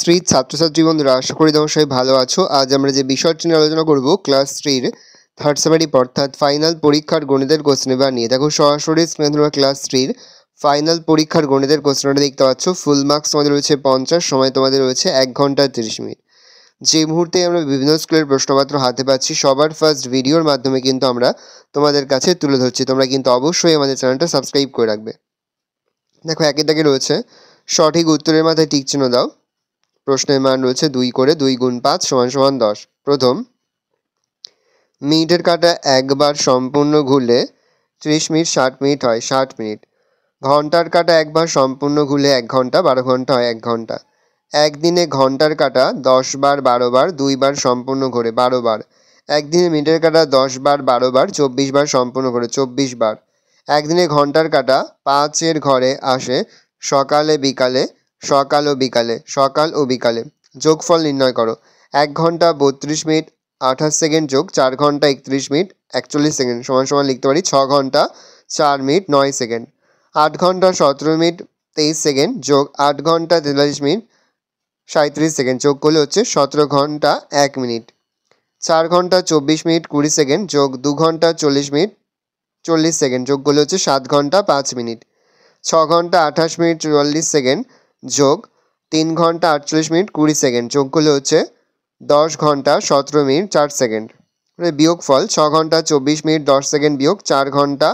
3 ছাত্রছাত্রী বন্ধুরা, আশা করি তোমরা সবাই ভালো আছো। আজ আমরা যে বিষয়টি নিয়ে আলোচনা করব ক্লাস 3 এর থার্ড সেমিস্টার অর্থাৎ ফাইনাল পরীক্ষার গণিতের কোশ্চেন পেপার নিয়ে। দেখো সরাসরি স্ক্রিনে তোমরা ক্লাস 3 এর ফাইনাল পরীক্ষার গণিতের কোশ্চেনটা দেখতে পাচ্ছ। ফুল মার্কস তোমাদের রয়েছে 50, সময় তোমাদের রয়েছে 1 ঘন্টা 30 মিনিট। যে মুহূর্তে আমরা বিভিন্ন স্কুলের প্রশ্নপত্র হাতে পাচ্ছি, সবার ফার্স্ট ভিডিওর মাধ্যমে কিন্তু আমরা তোমাদের কাছে তুলে ধরছি। তোমরা কিন্তু অবশ্যই আমাদের চ্যানেলটা সাবস্ক্রাইব করে রাখবে। দেখো একে দাগে রয়েছে সঠিক উত্তরের মাথায় টিক চিহ্ন দাও। প্রশ্নের মান রয়েছে 2 করে 2 গুণ 5 সমান 10। প্রথম, মিনিটের কাঁটা একবার সম্পূর্ণ ঘুরলে 30 মিনিট 60 মিনিট হয় 60 মিনিট। ঘন্টার কাঁটা একবার সম্পূর্ণ ঘুরলে 1 ঘন্টা 12 ঘন্টা হয় 1 ঘন্টা। একদিনে ঘন্টার কাঁটা 10 বার 12 বার 2 বার সম্পূর্ণ ঘোরে 12 বার। একদিনে মিনিটের কাঁটা 10 বার 12 বার 24 বার সম্পূর্ণ ঘোরে 24 বার। একদিনে ঘন্টার কাঁটা 5-এর ঘরে আসে সকালে বিকালে, সকাল ও বিকালে, সকাল ও বিকালে। যোগফল নির্ণয় করো। 1 ঘন্টা 32 মিনিট 28 সেকেন্ড যোগ 4 ঘন্টা 31 মিনিট 41 সেকেন্ড সমান লিখতে পারি 6 ঘন্টা 4 মিনিট 9 সেকেন্ড। 8 ঘন্টা 17 মিনিট 23 সেকেন্ড যোগ 8 ঘন্টা 43 মিনিট 37 সেকেন্ড যোগ করলে হচ্ছে 17 ঘন্টা 1 মিনিট। 4 ঘন্টা 24 মিনিট 20 সেকেন্ড যোগ 2 ঘন্টা 40 মিনিট 40 সেকেন্ড যোগ করলে হচ্ছে 7 ঘন্টা 5 মিনিট। 6 ঘন্টা 28 মিনিট 44 সেকেন্ড যোগ 3 ঘন্টা 48 মিনিট 20 সেকেন্ড যোগ করলে হচ্ছে 10 ঘন্টা 17 মিনিট 4 সেকেন্ড। বিয়োগফল 6 ঘন্টা 24 মিনিট 10 সেকেন্ড বিয়োগ 4 ঘন্টা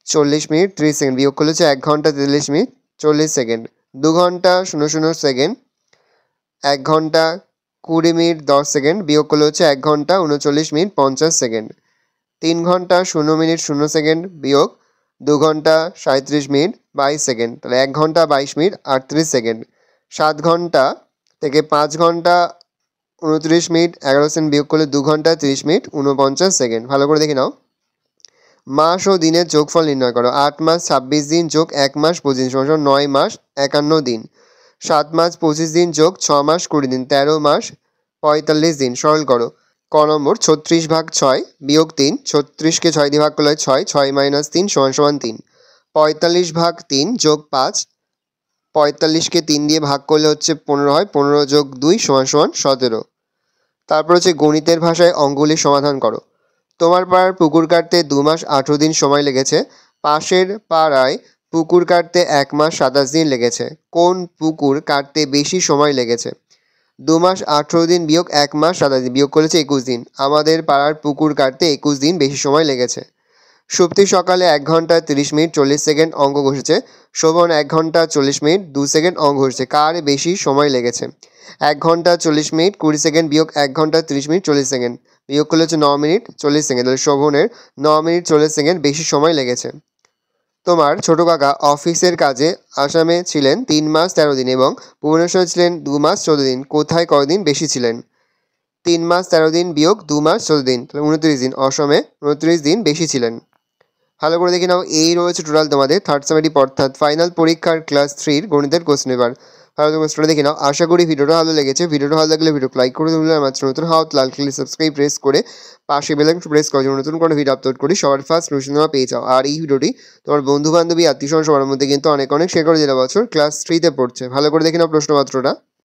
40 মিনিট 30 সেকেন্ড বিয়োগ করলে হচ্ছে 1 ঘন্টা 43 মিনিট 40 সেকেন্ড। 2 ঘন্টা 00 সেকেন্ড 1 ঘন্টা 20 মিনিট 10 সেকেন্ড বিয়োগ করলে হচ্ছে 1 ঘন্টা 39 মিনিট 50 সেকেন্ড। 3 ঘন্টা 0 মিনিট 0 সেকেন্ড বিয়োগ 2 ঘন্টা 37 মিনিট 22 সেকেন্ড, তাহলে 1 ঘন্টা 22 মিনিট 38 সেকেন্ড। 7 ঘন্টা থেকে 5 ঘন্টা 29 মিনিট 11 সেকেন্ড বিয়োগ করলে 2 ঘন্টা 30 মিনিট 49 সেকেন্ড। ভালো করে দেখে নাও। মাস ও দিনের যোগফল নির্ণয় করো। 8 মাস 26 দিন যোগ 1 মাস 25 দিন সমান 9 মাস 51 দিন। 7 মাস 25 দিন যোগ 6 মাস 20 দিন 13 মাস 45 দিন। সরল করো। ক নম্বর 36 ভাগ 6 বিয়োগ 3, 36কে 6 দিয়ে ভাগ করলে 6, 6 মাইনাস 3 সমান 3। 45 ভাগ 3 যোগ 5, 45কে 3 দিয়ে ভাগ করলে হচ্ছে 15 হয়, 15 যোগ 2 সমান 17। তারপর হচ্ছে গণিতের ভাষায় অঙ্কগুলি সমাধান করো। তোমার পাড়ার পুকুর কাটতে 2 মাস 18 দিন সময় লেগেছে। পাশের পাড়ায় পুকুর কাটতে 1 মাস 27 দিন লেগেছে। কোন পুকুর কাটতে বেশি সময় লেগেছে? 2 মাস 18 দিন বিয়োগ 1 মাস 27 দিন বিয়োগ করেছে 21 দিন। আমাদের পাড়ার পুকুর কাটতে 21 দিন বেশি সময় লেগেছে। সুপ্তি সকালে 1 ঘন্টা 30 মিনিট 40 সেকেন্ড অঙ্ক ঘষেছে। শোভন 1 ঘন্টা 40 মিনিট 2 সেকেন্ড অঙ্ক ঘষেছে। কার বেশি সময় লেগেছে? 1 ঘন্টা 40 মিনিট 20 সেকেন্ড বিয়োগ 1 ঘন্টা 30 মিনিট 40 সেকেন্ড বিয়োগ করলে হচ্ছে 9 মিনিট 40 সেকেন্ড। তাহলে শোভনের 9 মিনিট 40 সেকেন্ড বেশি সময় লেগেছে। তোমার ছোট কাকা অফিসের কাজে আসামে ছিলেন 3 মাস 13 দিন এবং ভুবনেশ্বরে ছিলেন 2 মাস 14 দিন। কোথায় কয়দিন বেশি ছিলেন? 3 মাস 13 দিন বিয়োগ 2 মাস 14 দিন, তাহলে 29 দিন। অসমে 29 দিন বেশি ছিলেন। ভালো করে দেখে নাও। এই রয়েছে টোটাল তোমাদের থার্ড সেমিস্টার অর্থাৎ ফাইনাল পরীক্ষার ক্লাস 3 গণিতের কোশ্চেন পেপার। ভালো করে কোশ্চেনটা দেখে নাও। আশা করি ভিডিওটা ভালো লেগেছে। ভিডিওটা ভালো লাগলে ভিডিও লাইক করে দেবেন। আমার নতুন হাত লাল ক্লিক সাবস্ক্রাইব প্রেস করে পাশে বেল আইকন প্রেস করে নতুন কোনো ভিডিও আপলোড করি সবার ফার্স্ট নোটিফিকেশন পেয়ে যাও। আর এই ভিডিওটি তোমার বন্ধু বান্ধবী আত্মীয় স্বজন সবার মধ্যে কিন্তু অনেক শেয়ার করে দিলে বছর ক্লাস 3তে পড়ছে। ভালো করে দেখে নাও প্রশ্নপত্রটা।